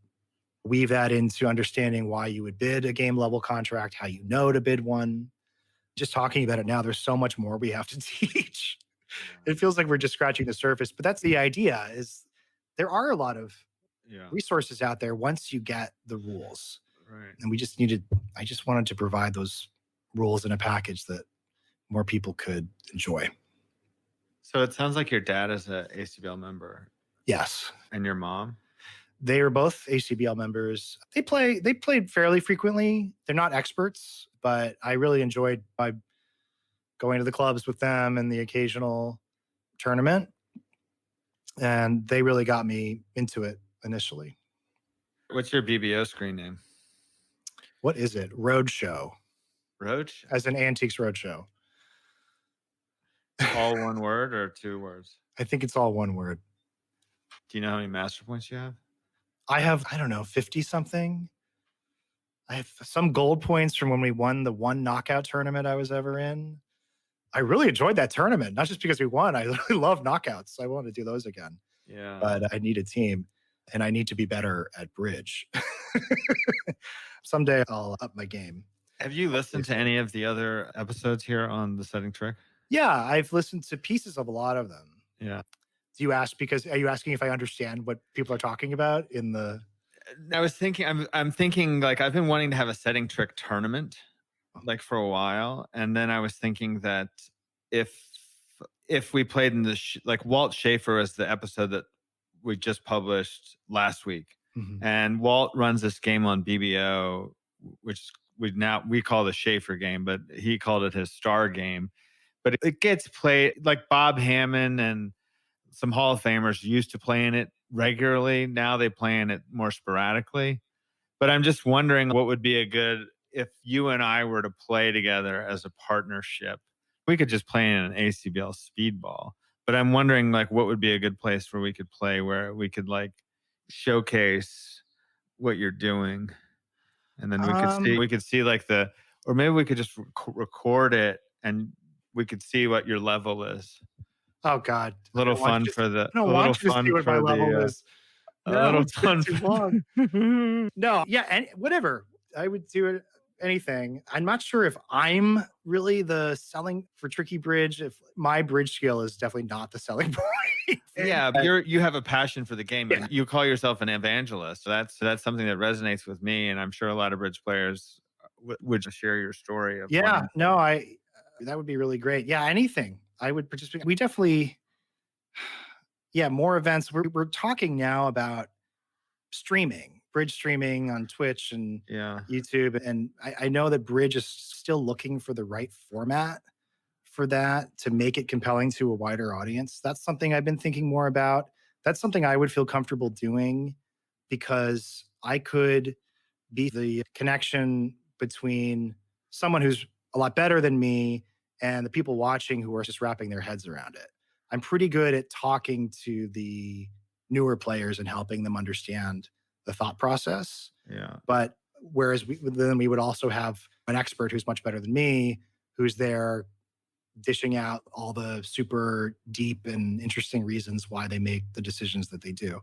weave that into understanding why you would bid a game level contract, how you know to bid one. Just talking about it now, there's so much more we have to teach. It feels like we're just scratching the surface, but that's the idea. Is there are a lot of resources out there once you get the rules. Right. And I just wanted to provide those rules in a package that more people could enjoy. So it sounds like your dad is a ACBL member. Yes. And your mom? They are both ACBL members. They played fairly frequently. They're not experts, but I really enjoyed going to the clubs with them and the occasional tournament. And they really got me into it initially. What's your BBO screen name? What is it? Roadshow. Roach? As in Antiques Roadshow. All one word or two words? I think it's all one word. Do you know how many master points you have? I have, 50 something. I have some gold points from when we won the one knockout tournament I was ever in. I really enjoyed that tournament, not just because we won. I really love knockouts. I want to do those again. Yeah. But I need a team and I need to be better at bridge. Someday I'll up my game. Have you listened to any of the other episodes here on the setting trick? Yeah, I've listened to pieces of a lot of them. Yeah. Do you ask because are you asking if I understand what people are talking about in the I was thinking, I'm thinking like I've been wanting to have a setting trick tournament like for a while. And then I was thinking that if we played in the, like Walt Schaefer is the episode that we just published last week. Mhm. And Walt runs this game on BBO, which we call the Schaefer game, but he called it his star game. But it gets played like Bob Hammond and some Hall of Famers used to play in it regularly. Now they play in it more sporadically. But I'm just wondering what would be a good, if you and I were to play together as a partnership, we could just play in an ACBL speedball. But I'm wondering like what would be a good place where we could play where we could like showcase what you're doing. And then we could see like or maybe we could just record it and we could see what your level is. Oh God. A little fun for the, I don't want you to see what my level is. A little fun. Too long. No, yeah, whatever. I would do it anything. I'm not sure if I'm really the selling for tricky bridge. If my bridge skill is definitely not the selling point. Yeah, but you have a passion for the game. Yeah. You call yourself an evangelist. So that's something that resonates with me, and I'm sure a lot of bridge players would share your story. Yeah, no, that would be really great. Yeah, anything. I would participate. We definitely, yeah, more events. We're talking now about streaming, bridge streaming on Twitch and YouTube. And I know that bridge is still looking for the right format for that to make it compelling to a wider audience. That's something I've been thinking more about. That's something I would feel comfortable doing because I could be the connection between someone who's a lot better than me and the people watching who are just wrapping their heads around it. I'm pretty good at talking to the newer players and helping them understand the thought process. Yeah. But whereas then we would also have an expert who's much better than me, who's there dishing out all the super deep and interesting reasons why they make the decisions that they do.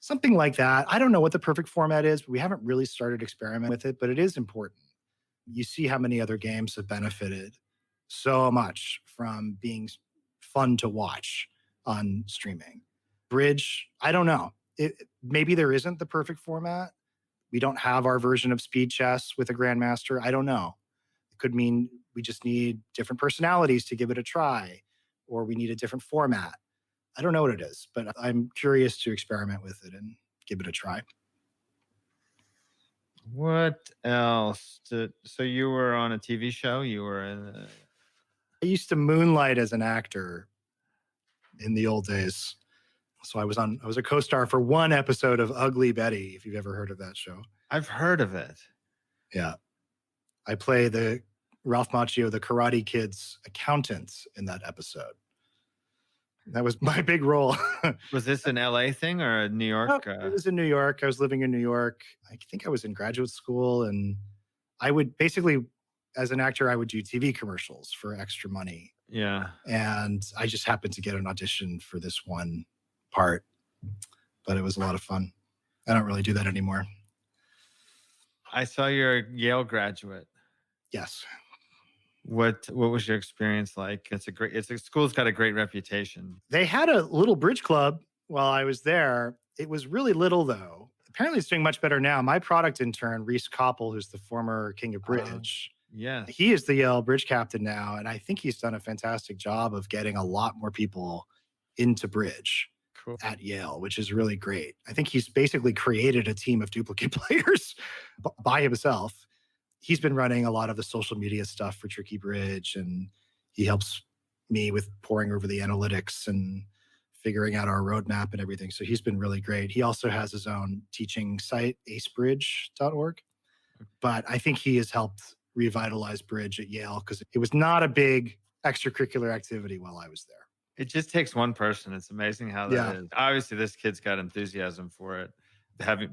Something like that. I don't know what the perfect format is, but we haven't really started experimenting with it, but it is important. You see how many other games have benefited so much from being fun to watch on streaming. Bridge, I don't know. Maybe there isn't the perfect format. We don't have our version of speed chess with a grandmaster. I don't know. It could mean we just need different personalities to give it a try, or we need a different format. I don't know what it is, but I'm curious to experiment with it and give it a try. What else? So you were on a TV show? You were in I used to moonlight as an actor in the old days. So I was a co-star for one episode of Ugly Betty, if you've ever heard of that show. I've heard of it. Yeah. I play the Ralph Macchio, the Karate Kid's accountant in that episode. That was my big role. Was this an LA thing or a New York? No, it was in New York. I was living in New York. I think I was in graduate school, and I would basically, as an actor, I would do TV commercials for extra money. Yeah. And I just happened to get an audition for this one part, but it was a lot of fun. I don't really do that anymore. I saw you're a Yale graduate. Yes. What was your experience like? It's a school's got a great reputation. They had a little bridge club while I was there. It was really little though. Apparently it's doing much better now. My product intern, Reese Koppel, who's the former king of bridge. Yeah. He is the Yale bridge captain now. And I think he's done a fantastic job of getting a lot more people into bridge at Yale, which is really great. I think he's basically created a team of duplicate players by himself. He's been running a lot of the social media stuff for Tricky Bridge, and he helps me with poring over the analytics and figuring out our roadmap and everything. So he's been really great. He also has his own teaching site, acebridge.org. But I think he has helped revitalize bridge at Yale because it was not a big extracurricular activity while I was there. It just takes one person. It's amazing how that is. Obviously, this kid's got enthusiasm for it,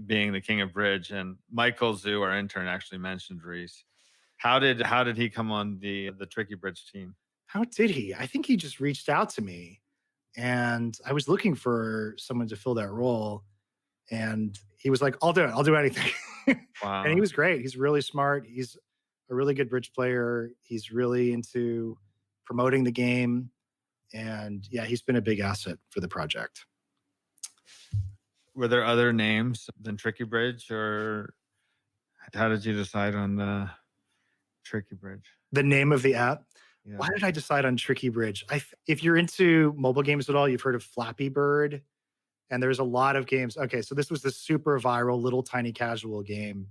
being the king of bridge. And Michael Zhu, our intern, actually mentioned Reese. How did he come on the Tricky Bridge team? How did he? I think he just reached out to me, and I was looking for someone to fill that role. And he was like, I'll do it. I'll do anything. And he Wow. was great. He's really smart. He's a really good bridge player. He's really into promoting the game. And yeah, he's been a big asset for the project. Were there other names than Tricky Bridge, or how did you decide on the Tricky Bridge? The name of the app. Yeah. Why did I decide on Tricky Bridge? If you're into mobile games at all, you've heard of Flappy Bird. And there's a lot of games. Okay, so this was the super viral little tiny casual game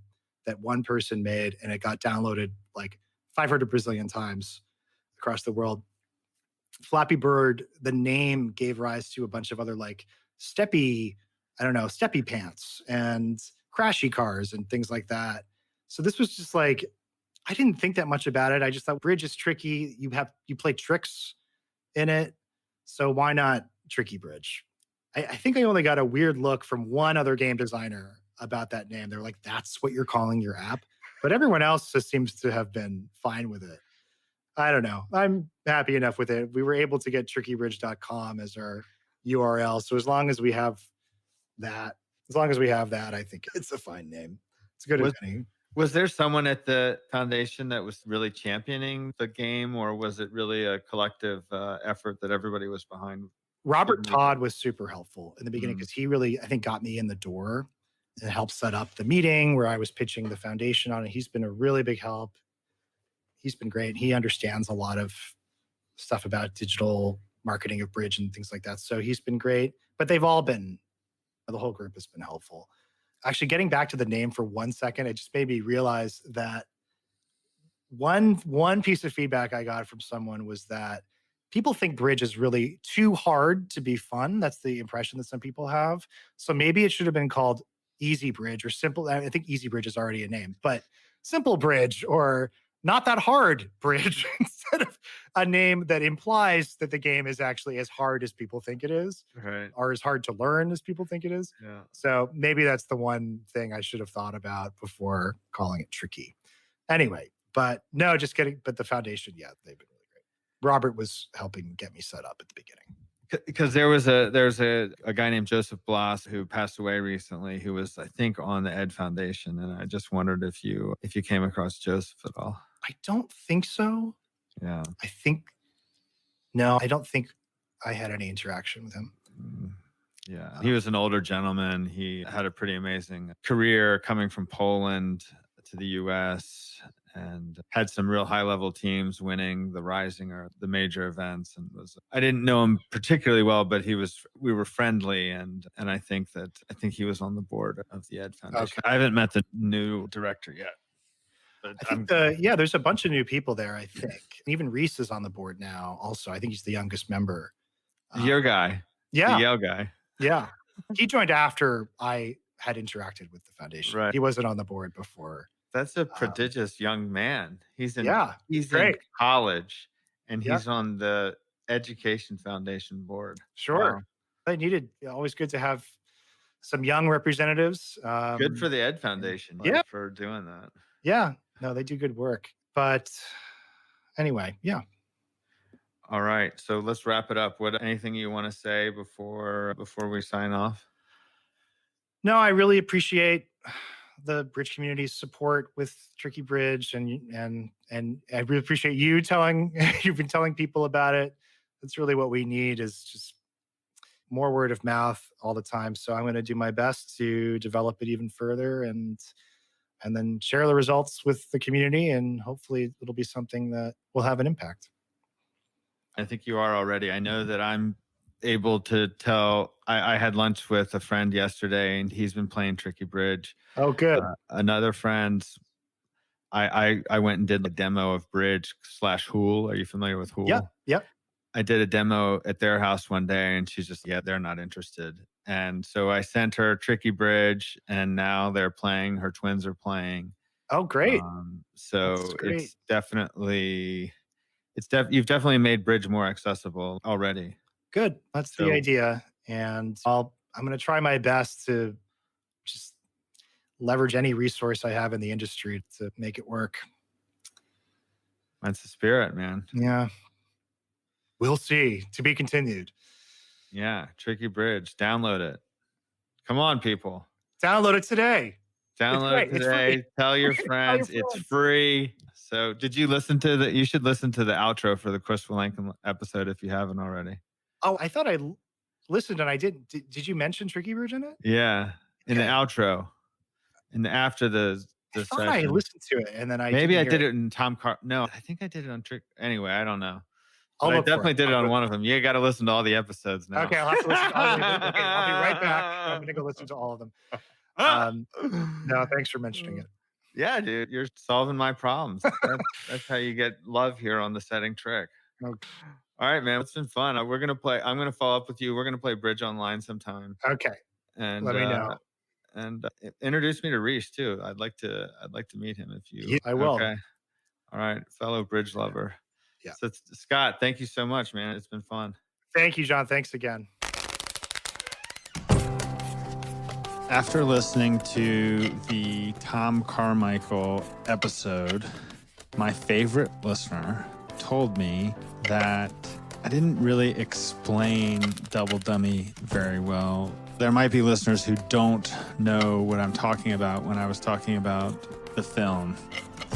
that one person made, and it got downloaded like 500 Brazilian times across the world. Flappy Bird, the name gave rise to a bunch of other like steppy, I don't know, steppy pants and crashy cars and things like that. So this was just like, I didn't think that much about it. I just thought bridge is tricky. You play tricks in it. So why not Tricky Bridge? I think I only got a weird look from one other game designer about that name. They're like, that's what you're calling your app? But everyone else just seems to have been fine with it. I don't know. I'm happy enough with it. We were able to get trickybridge.com as our URL. So as long as we have that, I think it's a fine name. It's good as any. Was there someone at the foundation that was really championing the game, or was it really a collective effort that everybody was behind? Robert Todd was super helpful in the beginning Mm. because he really, I think, got me in the door and helped set up the meeting where I was pitching the foundation on it. He's been a really big help. He's been great. He understands a lot of stuff about digital marketing of Bridge and things like that. So he's been great. But the whole group has been helpful. Actually, getting back to the name for 1 second, it just made me realize that one piece of feedback I got from someone was that people think Bridge is really too hard to be fun. That's the impression that some people have. So maybe it should have been called Easy Bridge or Simple. I think Easy Bridge is already a name, but Simple Bridge or Not That Hard Bridge instead of a name that implies that the game is actually as hard as people think it is, Right. or as hard to learn as people think it is. Yeah. So maybe that's the one thing I should have thought about before calling it tricky. Anyway, but no, just kidding. But the foundation, yeah, they've been really great. Robert was helping get me set up at the beginning. Because there's a guy named Joseph Bloss who passed away recently, who was, I think, on the Ed Foundation, and I just wondered if you came across Joseph at all. I don't think so. Yeah. I don't think I had any interaction with him. Yeah. He was an older gentleman. He had a pretty amazing career coming from Poland to the US and had some real high level teams winning the Rising or the major events. And I didn't know him particularly well, but we were friendly. And I think he was on the board of the Ed Foundation. Okay. I haven't met the new director yet. But I think there's a bunch of new people there, I think. Even Reese is on the board now also. I think he's the youngest member. Your guy. Yeah. The Yale guy. Yeah. He joined after I had interacted with the foundation. Right. He wasn't on the board before. That's a prodigious young man. He's in college, and he's on the Education Foundation board. Sure. Wow. I needed, always good to have some young representatives. Good for the Ed Foundation for doing that. Yeah. No, they do good work. But anyway, yeah. All right. So let's wrap it up. Anything you want to say before we sign off? No, I really appreciate the Bridge community's support with Tricky Bridge, and I really appreciate you've been telling people about it. That's really what we need, is just more word of mouth all the time. So I'm going to do my best to develop it even further and then share the results with the community, and hopefully it'll be something that will have an impact. I think you are already. I know that I'm able to tell. I had lunch with a friend yesterday, and he's been playing Tricky Bridge. Oh, good. Another friend, I went and did a demo of Bridge/Hool. Are you familiar with Hool? Yep. I did a demo at their house one day, and she's just, they're not interested. And so I sent her Tricky Bridge, and now they're playing. Her twins are playing. Oh, great. So it's definitely, you've definitely made Bridge more accessible already. Good. That's the idea. And I'm going to try my best to just leverage any resource I have in the industry to make it work. That's the spirit, man. Yeah. We'll see. To be continued. Yeah, Tricky Bridge. Download it. Come on, people. Download it today. Download it today. Tell your friends. It's free. So did you listen to you should listen to the outro for the Crystal Lincoln episode if you haven't already. Oh, I thought I listened and I didn't. Did you mention Tricky Bridge in it? Yeah. In the outro. And after the I thought session. I listened to it and then I maybe I did it in Tom Car. No, I think I did it on Trick. Anyway, I don't know. I definitely did it on one of them. You got to listen to all the episodes now. Okay, I'll have to listen to all of them. Okay, I'll be right back. I'm going to go listen to all of them. No, thanks for mentioning it. Yeah, dude, you're solving my problems. That's how you get love here on the Setting Trick. Okay. All right, man. It's been fun. I'm going to follow up with you. We're going to play Bridge Online sometime. Okay. And let me know. And introduce me to Reese too. I'd like to meet him if you. I will. Okay. All right, fellow bridge lover. Yeah. So Scott, thank you so much, man. It's been fun. Thank you, John. Thanks again. After listening to the Tom Carmichael episode, my favorite listener told me that I didn't really explain Double Dummy very well. There might be listeners who don't know what I'm talking about when I was talking about the film.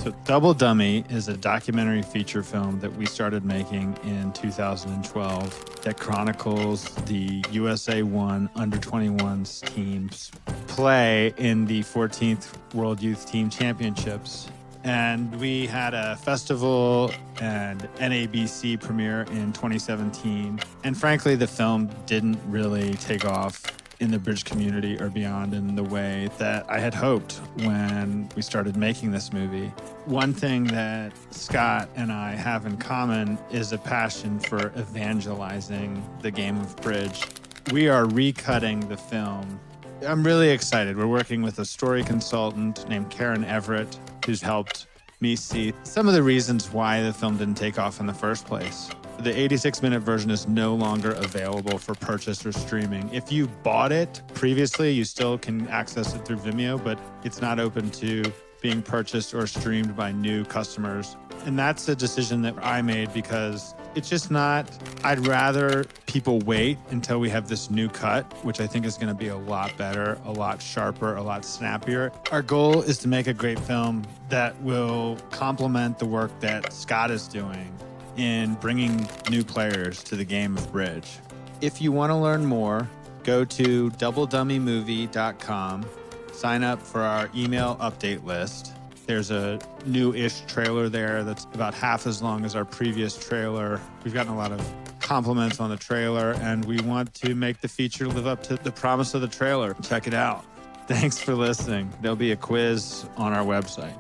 So Double Dummy is a documentary feature film that we started making in 2012 that chronicles the USA 1 under-21s teams play in the 14th World Youth Team Championships. And we had a festival and NABC premiere in 2017. And frankly, the film didn't really take off in the bridge community or beyond in the way that I had hoped when we started making this movie. One thing that Scott and I have in common is a passion for evangelizing the game of bridge. We are recutting the film. I'm really excited. We're working with a story consultant named Karen Everett, who's helped me see some of the reasons why the film didn't take off in the first place. The 86-minute version is no longer available for purchase or streaming. If you bought it previously, you still can access it through Vimeo, but it's not open to being purchased or streamed by new customers. And that's a decision that I made because it's just not, I'd rather people wait until we have this new cut, which I think is going to be a lot better, a lot sharper, a lot snappier. Our goal is to make a great film that will complement the work that Scott is doing in bringing new players to the game of bridge. If you want to learn more, go to doubledummymovie.com, sign up for our email update list. There's a new-ish trailer there that's about half as long as our previous trailer. We've gotten a lot of compliments on the trailer, and we want to make the feature live up to the promise of the trailer. Check it out. Thanks for listening. There'll be a quiz on our website.